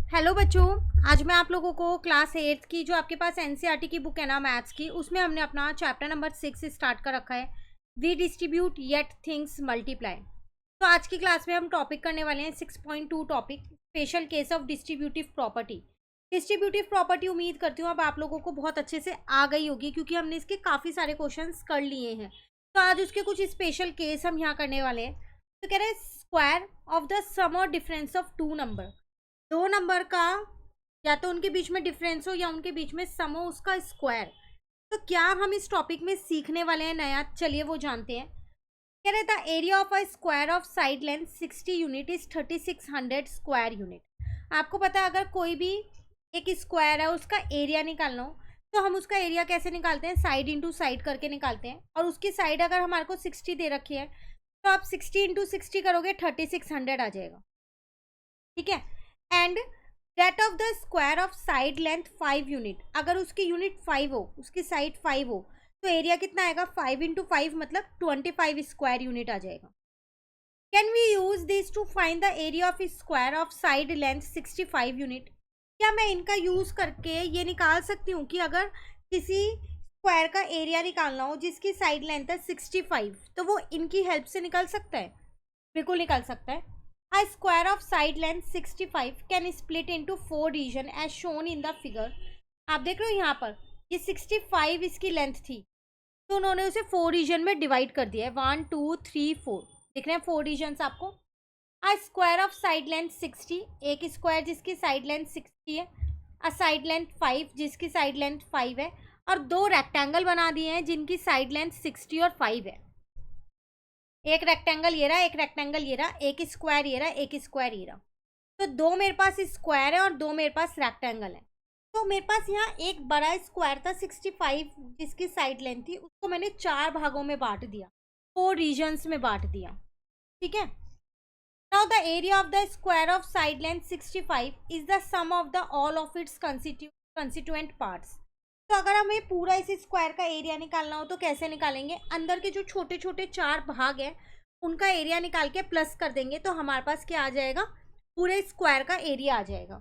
Hello बच्चों। आज मैं आप लोगों को क्लास 8 की जो आपके पास एनसीईआरटी की बुक है ना मैथ्स की, उसमें हमने अपना चैप्टर नंबर 6 स्टार्ट कर रखा है, we distribute yet things multiply. तो आज की क्लास में हम टॉपिक करने वाले हैं 6.2 topic, special case of distributive property. Distributive property उम्मीद करती हूँ अब आप लोगों को बहुत अच्छे से आ गई होगी, क्योंकि हमने इसके काफ़ी सारे क्वेश्चन कर लिए हैं। तो आज उसके कुछ स्पेशल केस हम यहाँ करने वाले हैं। तो कह रहे हैं स्क्वायर ऑफ द सम और डिफरेंस ऑफ टू नंबर, दो नंबर का या तो उनके बीच में डिफरेंस हो या उनके बीच में सम हो, उसका स्क्वायर। तो क्या हम इस टॉपिक में सीखने वाले हैं नया, चलिए वो जानते हैं। कह रहे था area of a square of side length 60 unit is 3600 square unit. आपको पता है अगर कोई भी एक स्क्वायर है उसका एरिया निकालना हो तो हम उसका एरिया कैसे निकालते हैं, साइड इंटू साइड करके निकालते हैं। और उसकी साइड अगर हमारे को 60 दे रखी है तो आप 60 इंटू 60 करोगे 3600 आ जाएगा, ठीक है। And that of the square of side length 5 unit, अगर उसकी यूनिट 5 हो, उसकी साइड 5 हो तो एरिया कितना आएगा, 5 इंटू 5 मतलब 25 स्क्वायर यूनिट आ जाएगा। Can we use this to find the area of square of side length 65 unit. क्या मैं इनका यूज करके ये निकाल सकती हूँ कि अगर किसी स्क्वायर का एरिया निकालना हो जिसकी साइड लेंथ है 65, तो वो इनकी हेल्प से निकल सकता है? बिल्कुल निकल सकता है। A square of side length 65 can split into 4 region as shown in the figure। आप देख रहे हो यहाँ पर ये 65 इसकी लेंथ थी, तो उन्होंने उसे 4 रीजन में डिवाइड कर दिया है, 1 2 3 4, दिख रहे हैं 4 रीजन्स आपको। A square of side length 60, एक स्क्वायर जिसकी साइड लेंथ 60 है, a side length 5 जिसकी साइड लेंथ 5 है, और दो रेक्टेंगल बना दिए हैं जिनकी साइड लेंथ 60 और 5 है। एक रेक्टेंगल ये रहा, एक रेक्टेंगल ये रहा, एक स्क्वायर ये रहा, एक स्क्वायर ये रहा। तो दो मेरे पास स्क्वायर है और दो मेरे पास रेक्टेंगल है। तो मेरे पास यहाँ एक बड़ा स्क्वायर था 65 जिसकी साइड लेंथ थी, उसको मैंने 4 भागों में बांट दिया, 4 रीजन्स में बांट दिया, ठीक है। Now the area of the square of side length 65 is the sum of the all of its constituent parts. तो अगर हमें पूरा इस स्क्वायर का एरिया निकालना हो तो कैसे निकालेंगे, अंदर के जो छोटे छोटे 4 भाग हैं उनका एरिया निकाल के प्लस कर देंगे तो हमारे पास क्या आ जाएगा, पूरे स्क्वायर का एरिया आ जाएगा।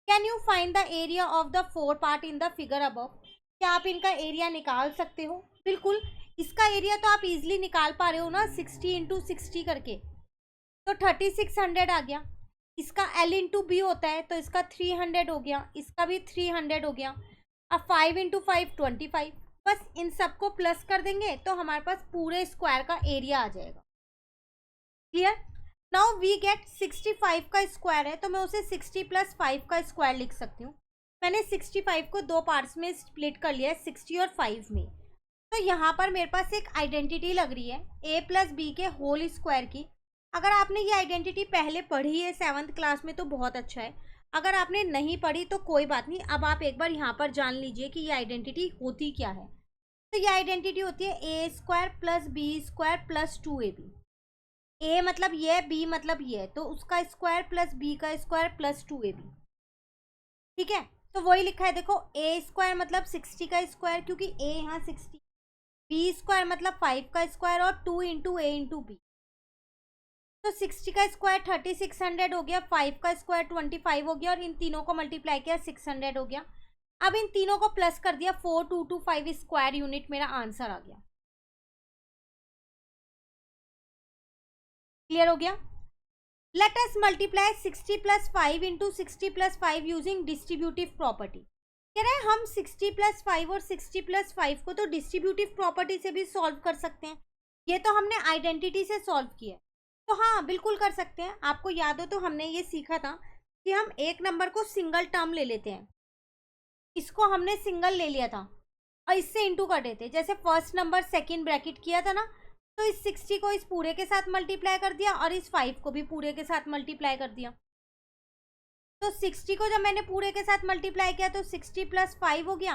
Can you find the area of the 4 part in the figure above. क्या आप इनका एरिया निकाल सकते हो? बिल्कुल, इसका एरिया तो आप इजिली निकाल पा रहे हो ना, 60 इंटू 60 करके, तो 3600 आ गया। इसका L इंटू बी होता है तो इसका 300 हो गया, इसका भी 300 हो गया। अब 5 इंटू 5 25, बस इन सबको प्लस कर देंगे तो हमारे पास पूरे स्क्वायर का एरिया आ जाएगा। क्लियर? नाउ वी गेट 65 का स्क्वायर है तो मैं उसे 60 प्लस 5 का स्क्वायर लिख सकती हूँ। मैंने 65 को दो पार्ट्स में स्प्लिट कर लिया है, 60 और 5 में। तो यहाँ पर मेरे पास एक आइडेंटिटी लग रही है a प्लस बी के होल स्क्वायर की। अगर आपने ये आइडेंटिटी पहले पढ़ी है 7th क्लास में तो बहुत अच्छा है, अगर आपने नहीं पढ़ी तो कोई बात नहीं, अब आप एक बार यहाँ पर जान लीजिए कि ये आइडेंटिटी होती क्या है। तो ये आइडेंटिटी होती है a square plus B square plus 2ab। A मतलब ये, बी मतलब ये, तो उसका स्क्वायर प्लस बी का स्क्वायर प्लस 2ab, ठीक है। तो वही लिखा है, देखो ए स्क्वायर मतलब 60 का स्क्वायर क्योंकि ए यहाँ 60, बी स्क्वायर मतलब 5 का स्क्वायर और 2 इंटू ए इंटू बी। तो 60 का स्क्वायर 3600 हो गया, 5 का स्क्वायर 25 हो गया और इन तीनों को मल्टीप्लाई किया 600 हो गया। अब इन तीनों को प्लस कर दिया, 4225 स्क्वायर यूनिट मेरा आंसर आ गया। क्लियर हो गया? Let us multiply 60 plus 5 into 60 plus 5 using distributive property. कह रहे हैं हम 60 प्लस 5 और 60 प्लस 5 को तो डिस्ट्रीब्यूटिव प्रॉपर्टी से भी सॉल्व कर सकते हैं। ये तो हमने आइडेंटिटी से सॉल्व किया है, तो हाँ बिल्कुल कर सकते हैं। आपको याद हो तो हमने ये सीखा था कि हम एक नंबर को सिंगल टर्म ले लेते हैं, इसको हमने सिंगल ले लिया था और इससे इंटू कर देते, जैसे फर्स्ट नंबर सेकंड ब्रैकेट किया था ना, तो इस 60 को इस पूरे के साथ मल्टीप्लाई कर दिया और इस 5 को भी पूरे के साथ मल्टीप्लाई कर दिया। तो 60 को जब मैंने पूरे के साथ मल्टीप्लाई किया तो 60 प्लस 5 हो गया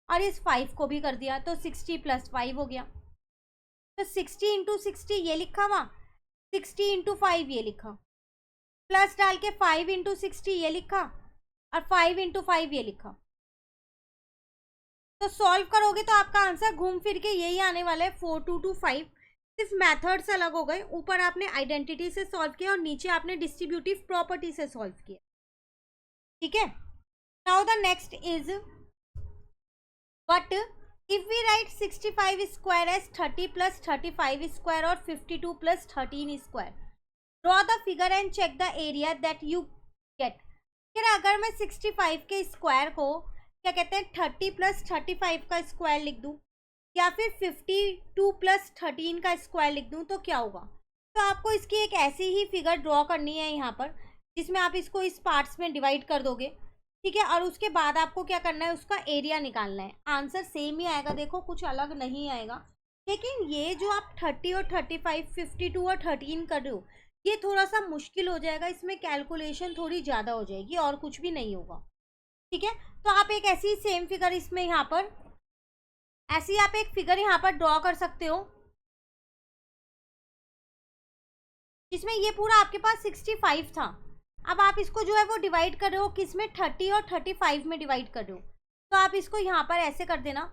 और इस 5 को भी कर दिया तो 60 प्लस 5 हो गया। तो 60 इंटू 60 ये लिखा हुआ, 60 इंटू 5 ये लिखा, प्लस डाल के 5 इंटू 60 ये लिखा और 5 इंटू 5 ये लिखा। तो सॉल्व करोगे तो आपका आंसर घूम फिर के यही आने वाला है, 4225। सिर्फ मेथड्स अलग हो गए, ऊपर आपने आइडेंटिटी से सॉल्व किया और नीचे आपने डिस्ट्रीब्यूटिव प्रॉपर्टी से सॉल्व किया। ठीक है, now the next is but if we write 65 square as 30 plus 35 square और 52 plus 13 square, draw the figure and check the area that you get. फिर अगर मैं 65 के स्क्वायर को क्या कहते हैं 30 प्लस 35 का स्क्वायर लिख दूं या फिर 52 प्लस 13 का स्क्वायर लिख दूं तो क्या होगा। तो आपको इसकी एक ऐसी ही फिगर ड्रॉ करनी है यहाँ पर, जिसमें आप इसको इस पार्ट्स में डिवाइड कर दोगे, ठीक है, और उसके बाद आपको क्या करना है, उसका एरिया निकालना है। आंसर सेम ही आएगा, देखो कुछ अलग नहीं आएगा। लेकिन ये जो आप 30 और 35, 52 और 13 कर रहे हो, ये थोड़ा सा मुश्किल हो जाएगा, इसमें कैलकुलेशन थोड़ी ज़्यादा हो जाएगी और कुछ भी नहीं होगा। ठीक है, तो आप एक ऐसी सेम फिगर इसमें यहाँ पर ऐसी आप एक फिगर यहाँ पर ड्रॉ कर सकते हो, जिसमें ये पूरा आपके पास 65 था। अब आप इसको जो है वो डिवाइड कर रहे हो किसमें, 30 और 35 में डिवाइड कर रहे हो। तो आप इसको यहाँ पर ऐसे कर देना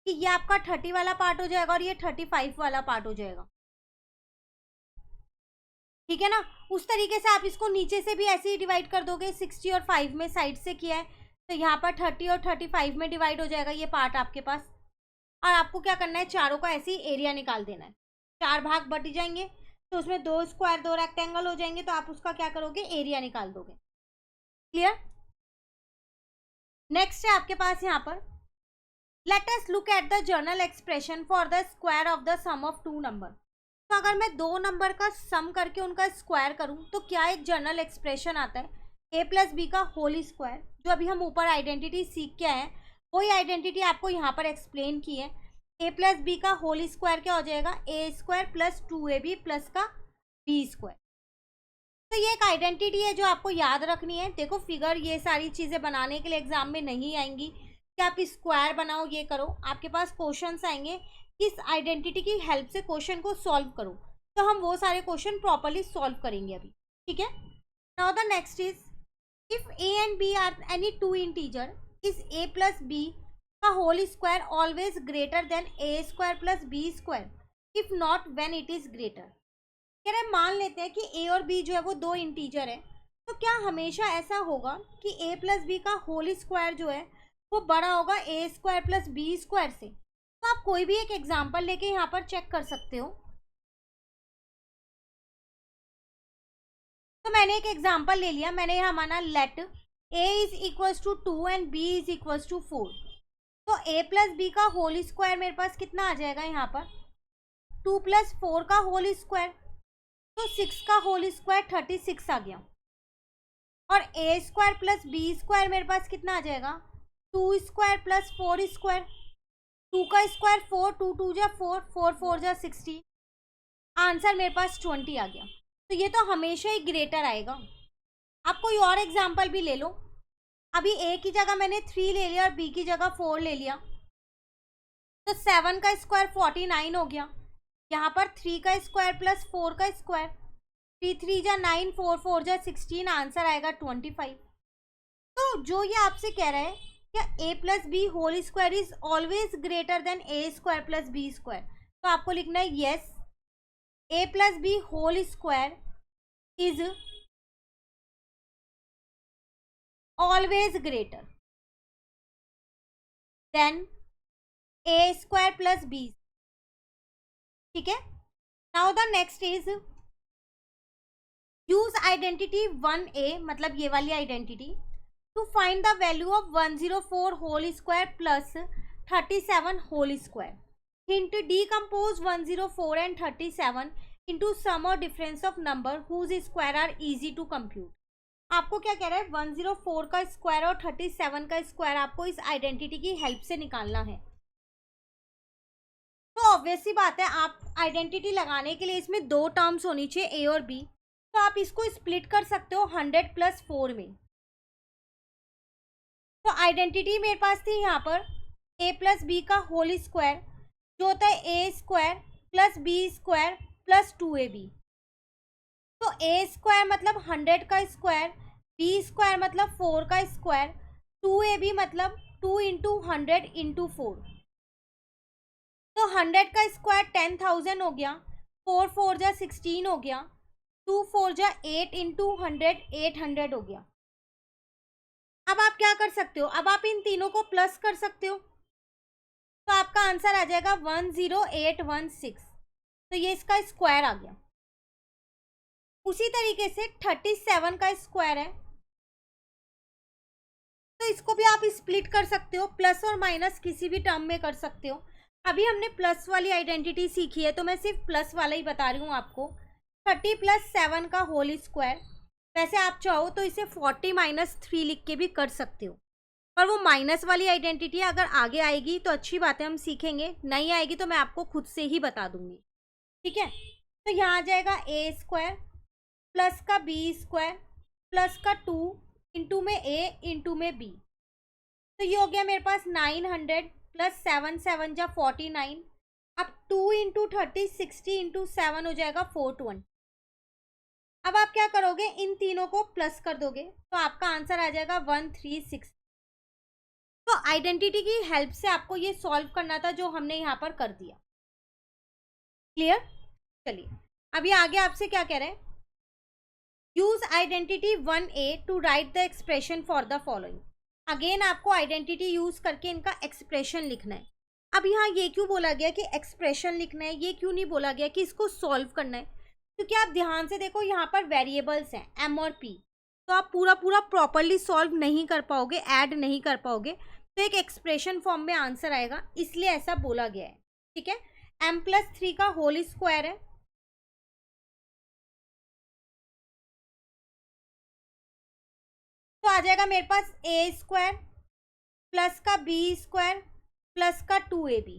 कि ये आपका 30 वाला पार्ट हो जाएगा और ये 35 वाला पार्ट हो जाएगा। ठीक है ना, उस तरीके से आप इसको नीचे से भी ऐसे ही डिवाइड कर दोगे। 60 और 5 में साइड से किया है तो यहाँ पर 30 और 35 में डिवाइड हो जाएगा ये पार्ट आपके पास। और आपको क्या करना है, चारों का ऐसे ही एरिया निकाल देना है। 4 भाग बट जाएंगे तो उसमें 2 स्क्वायर 2 रेक्टेंगल हो जाएंगे, तो आप उसका क्या करोगे, एरिया निकाल दोगे। क्लियर। नेक्स्ट है आपके पास यहाँ पर, let us look at the general expression for the square of the sum of 2 number. तो अगर मैं 2 नंबर का सम करके उनका स्क्वायर करूं तो क्या एक जनरल एक्सप्रेशन आता है, a प्लस बी का होल स्क्वायर। जो अभी हम ऊपर आइडेंटिटी सीख के आए हैं वही आइडेंटिटी आपको यहाँ पर एक्सप्लेन की है। a प्लस बी का होल स्क्वायर क्या हो जाएगा, a square plus 2ab plus का b स्क्वायर। तो ये एक आइडेंटिटी है जो आपको याद रखनी है। देखो फिगर ये सारी चीज़ें बनाने के लिए एग्जाम में नहीं आएंगी कि आप स्क्वायर बनाओ ये करो, आपके पास क्वेश्चंस आएंगे इस आइडेंटिटी की हेल्प से क्वेश्चन को सॉल्व करो। तो हम वो सारे क्वेश्चन प्रॉपरली सॉल्व करेंगे अभी। ठीक है, now the next is if a and b are any 2 integer is a plus b का whole square always greater than a square plus b square, if not when it is greater. कह रहे मान लेते हैं कि a और b जो है वो 2 इंटीजर है, तो क्या हमेशा ऐसा होगा कि a प्लस बी का होल स्क्वायर जो है वो बड़ा होगा a square plus b square से। तो आप कोई भी एक एग्जांपल लेके यहाँ पर चेक कर सकते हो। तो मैंने एक एग्जांपल ले लिया, मैंने यहाँ माना let a is equals to 2 and b is equals to 4। तो a प्लस बी का होल स्क्वायर मेरे पास कितना आ जाएगा, यहाँ पर 2 प्लस 4 का होल स्क्वायर, तो 6 का होल स्क्वायर 36 आ गया। और a square plus B square मेरे पास कितना आ जाएगा, 2 स्क्वायर प्लस 4 स्क्वायर, 2 का स्क्वायर 4, 2 2 जा 4, 4 4 जा 60, आंसर मेरे पास 20 आ गया। तो ये तो हमेशा ही ग्रेटर आएगा। आप कोई और एग्जांपल भी ले लो, अभी a की जगह मैंने 3 ले लिया और b की जगह 4 ले लिया, तो 7 का स्क्वायर 49 हो गया। यहाँ पर 3 का स्क्वायर प्लस 4 का स्क्वायर, 3 3 जा 9, 4 4 जा 16, आंसर आएगा 25। तो जो ये आपसे कह रहा है क्या a plus b whole square is always greater than a square plus B square, तो आपको लिखना है yes a plus b whole square is always greater than a square plus b. ठीक है, now the next is use identity 1a, मतलब ये वाली आइडेंटिटी, to find the value of 104 whole square plus 37 whole square. Hint, decompose 104 and 37 into sum और difference of number whose square are easy to compute. आपको क्या कह रहा है, 104 का स्क्वायर और 37 का स्क्वायर आपको इस आइडेंटिटी की हेल्प से निकालना है। तो ऑब्वियस सी बात है, आप आइडेंटिटी लगाने के लिए इसमें 2 टर्म्स होनी चाहिए a और b, तो आप इसको स्प्लिट कर सकते हो 100 प्लस 4 में। तो आइडेंटिटी मेरे पास थी यहाँ पर a प्लस बी का होल स्क्वायर जो होता है a square plus b square plus 2ab। तो a स्क्वायर मतलब 100 का स्क्वायर, b स्क्वायर मतलब 4 का स्क्वायर, 2ab मतलब 2 इंटू 100 इंटू 4। तो 100 का स्क्वायर 10,000 हो गया, 4 4 जा 16 हो गया, 2 4 जा 8 इंटू 100 800 हो गया। अब आप क्या कर सकते हो, अब आप इन तीनों को प्लस कर सकते हो, तो आपका आंसर आ जाएगा 10816। तो ये इसका स्क्वायर आ गया। उसी तरीके से 37 का स्क्वायर है, तो इसको भी आप स्प्लिट कर सकते हो, प्लस और माइनस किसी भी टर्म में कर सकते हो। अभी हमने प्लस वाली आइडेंटिटी सीखी है, तो मैं सिर्फ प्लस वाला ही बता रही हूँ आपको। 30 + 7 का होल स्क्वायर। वैसे आप चाहो तो इसे 40 - 3 लिख के भी कर सकते हो, पर वो माइनस वाली आइडेंटिटी अगर आगे आएगी तो अच्छी बात है, हम सीखेंगे, नहीं आएगी तो मैं आपको खुद से ही बता दूंगी। ठीक है, तो यहाँ आ जाएगा ए स्क्वायर प्लस का बी स्क्वायर प्लस का 2 इंटू में ए इंटू में बी। तो ये हो गया मेरे पास 900 प्लस 7 7 जा 49। अब 2 इंटू 30 60 इंटू 7 हो जाएगा 420। अब आप क्या करोगे, इन तीनों को प्लस कर दोगे तो आपका आंसर आ जाएगा 136। तो आइडेंटिटी की हेल्प से आपको ये सॉल्व करना था, जो हमने यहाँ पर कर दिया। क्लियर? चलिए अभी आगे आपसे क्या कह रहे हैं, use identity 1A to write the expression for the following. Again आपको आइडेंटिटी यूज करके इनका एक्सप्रेशन लिखना है। अब यहाँ ये क्यों बोला गया कि एक्सप्रेशन लिखना है, ये क्यों नहीं बोला गया कि इसको सॉल्व करना है? क्योंकि आप ध्यान से देखो यहाँ पर वेरिएबल्स हैं एम और पी, तो आप पूरा पूरा प्रॉपरली सॉल्व नहीं कर पाओगे, ऐड नहीं कर पाओगे, तो एक एक्सप्रेशन फॉर्म में आंसर आएगा, इसलिए ऐसा बोला गया है। ठीक है, m+3 का होल स्क्वायर है, तो आ जाएगा मेरे पास ए स्क्वायर प्लस का बी स्क्वायर प्लस का 2ab।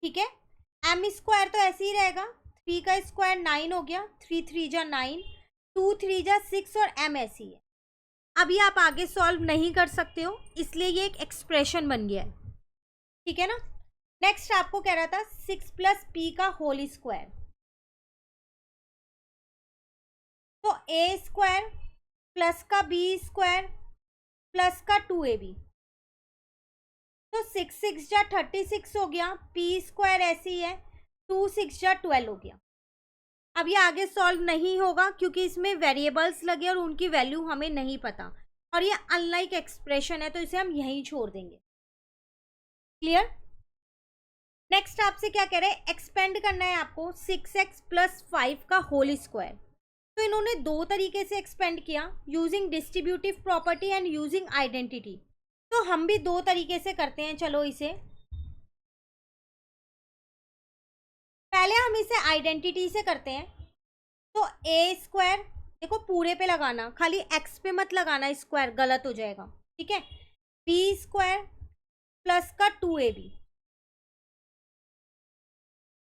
ठीक है, एम स्क्वायर तो ऐसे ही रहेगा, 3 का स्क्वायर 9 हो गया, 3 3 जा 9, 2 3 जा 6 और एम ऐसी है। अभी आप आगे सॉल्व नहीं कर सकते हो, इसलिए ये एक एक्सप्रेशन बन गया है। ठीक है ना, नेक्स्ट आपको कह रहा था 6 + p का होल स्क्वायर। तो ए स्क्वायर प्लस का बी स्क्वायर प्लस का 2ab, तो 6 6 जा 36 हो गया, पी स्क्वायर ऐसे ही है, 2 6 जा 12 हो गया। अब ये आगे सॉल्व नहीं होगा क्योंकि इसमें वेरिएबल्स लगे और उनकी वैल्यू हमें नहीं पता, और ये अनलाइक एक्सप्रेशन है, तो इसे हम यहीं छोड़ देंगे। क्लियर? नेक्स्ट आपसे क्या कह रहे हैं, एक्सपेंड करना है आपको 6x + 5 का होल स्क्वायर। तो इन्होंने दो तरीके से एक्सपेंड किया, using distributive property and using identity. तो हम भी दो तरीके से करते हैं, चलो इसे पहले हम इसे आइडेंटिटी से करते हैं। तो ए स्क्वायर, देखो पूरे पे लगाना, खाली एक्स पे मत लगाना, स्क्वायर गलत हो जाएगा। ठीक है, बी स्क्वायर प्लस का 2ab,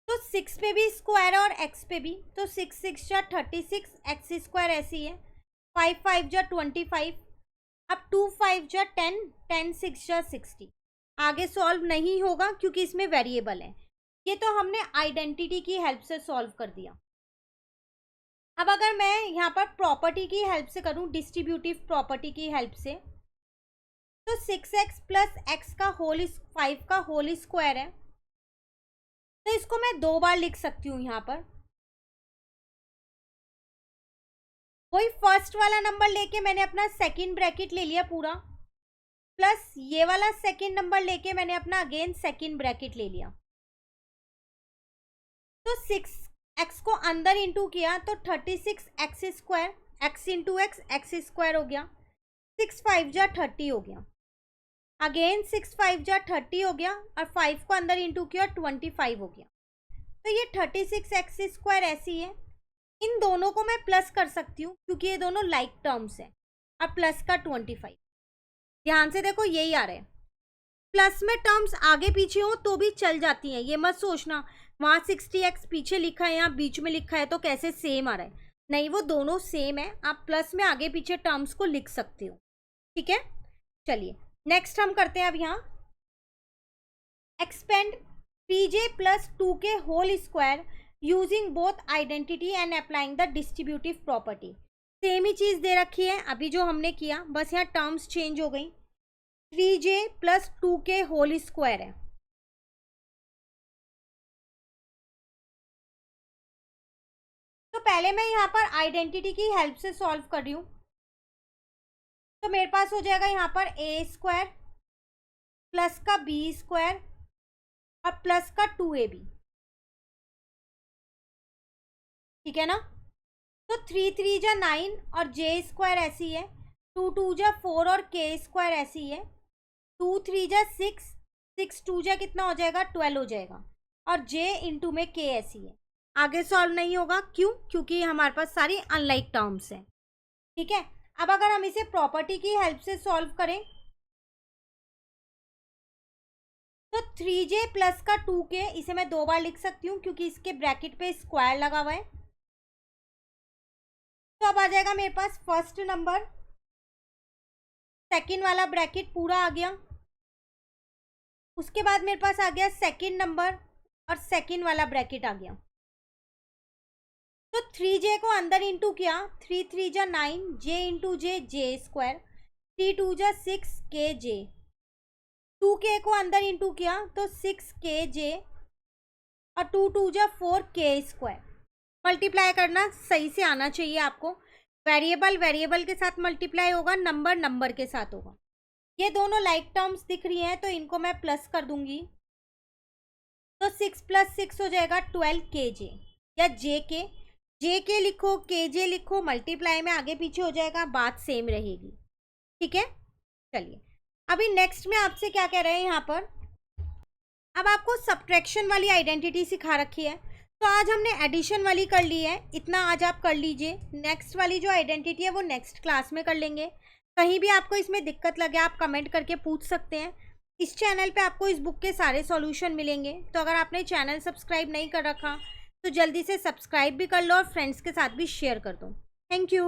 तो 6 पे भी स्क्वायर है और x पे भी, तो 6 6 जा 36, एक्स स्क्वायर ऐसी है, 5 5 जा 25, अब 2 5 जा 10, 10 6 जा 60। आगे सॉल्व नहीं होगा क्योंकि इसमें वेरिएबल है। ये तो हमने आइडेंटिटी की हेल्प से सॉल्व कर दिया। अब अगर मैं यहाँ पर प्रॉपर्टी की हेल्प से करूँ, डिस्ट्रीब्यूटिव प्रॉपर्टी की हेल्प से, तो 6x + x का होल 5 का होल स्क्वायर है, तो इसको मैं दो बार लिख सकती हूँ। यहाँ पर वही फर्स्ट वाला नंबर लेके मैंने अपना सेकंड ब्रैकेट ले लिया पूरा, प्लस ये वाला सेकंड नंबर लेके मैंने अपना अगेन सेकंड ब्रैकेट ले लिया। तो 6x को अंदर इंटू किया तो 36x², x into x square हो गया, 6 5 जा 30 हो गया, अगेन 6 5 जा 30 हो गया, और 5 को अंदर इंटू किया 25 हो गया। तो ये 36x² ऐसी है। इन दोनों को मैं प्लस कर सकती हूँ क्योंकि ये दोनों लाइक टर्म्स हैं, और प्लस का 25। ध्यान से देखो यही आ रहा है, प्लस में टर्म्स आगे पीछे हो तो भी चल जाती हैं, ये मत सोचना वहाँ 60x पीछे लिखा है यहाँ बीच में लिखा है तो कैसे सेम आ रहा है, नहीं, वो दोनों सेम है, आप प्लस में आगे पीछे टर्म्स को लिख सकते हो। ठीक है, चलिए नेक्स्ट हम करते हैं अब यहाँ expand 3j + 2k whole square using both identity and applying the distributive property. Same ही चीज दे रखी है अभी जो हमने किया, बस यहाँ टर्म्स चेंज हो गई। 3j + 2k होल स्क्वायर है, तो पहले मैं यहाँ पर आइडेंटिटी की हेल्प से सॉल्व कर रही हूँ। तो मेरे पास हो जाएगा यहाँ पर ए स्क्वायर प्लस का बी स्क्वायर और प्लस का 2ab, ठीक है ना। तो 3 3 जा 9 और जे स्क्वायर ऐसी है, 2 2 जा 4 और के स्क्वायर ऐसी है, 2 3 जा 6, 6 2 जा कितना हो जाएगा 12 हो जाएगा, और j इंटू में k ऐसी है। आगे सॉल्व नहीं होगा, क्यों? क्योंकि हमारे पास सारी अनलाइक टर्म्स हैं, ठीक है। अब अगर हम इसे प्रॉपर्टी की हेल्प से सॉल्व करें तो 3j प्लस का 2k, इसे मैं 2 बार लिख सकती हूँ क्योंकि इसके ब्रैकेट पे स्क्वायर लगा हुआ है। तो अब आ जाएगा मेरे पास फर्स्ट नंबर, सेकंड वाला ब्रैकेट पूरा आ गया, उसके बाद मेरे पास आ गया सेकंड नंबर और सेकंड वाला ब्रैकेट आ गया। तो 3j को अंदर इंटू किया, 3 3 जा 9, j इंटू जे स्क्वायर, 3 2 जा 6 के जे, 2k को अंदर इंटू किया तो 6 के जे और 2 2 जा 4 के स्क्वायर। मल्टीप्लाई करना सही से आना चाहिए आपको, वेरिएबल वेरिएबल के साथ मल्टीप्लाई होगा, नंबर नंबर के साथ होगा। ये दोनों लाइक टर्म्स दिख रही हैं तो इनको मैं प्लस कर दूंगी, तो 6 प्लस 6 हो जाएगा 12 के जे या जे के लिखो के जे लिखो, मल्टीप्लाई में आगे पीछे हो जाएगा, बात सेम रहेगी, ठीक है। चलिए अभी नेक्स्ट में आपसे क्या कह रहे हैं यहाँ पर, अब आपको सब्ट्रैक्शन वाली आइडेंटिटी सिखा रखी है, तो आज हमने एडिशन वाली कर ली है, इतना आज आप कर लीजिए। नेक्स्ट वाली जो आइडेंटिटी है वो नेक्स्ट क्लास में कर लेंगे। कहीं भी आपको इसमें दिक्कत लगे आप कमेंट करके पूछ सकते हैं। इस चैनल पे आपको इस बुक के सारे सॉल्यूशन मिलेंगे, तो अगर आपने चैनल सब्सक्राइब नहीं कर रखा तो जल्दी से सब्सक्राइब भी कर लो और फ्रेंड्स के साथ भी शेयर कर दो। Thank you.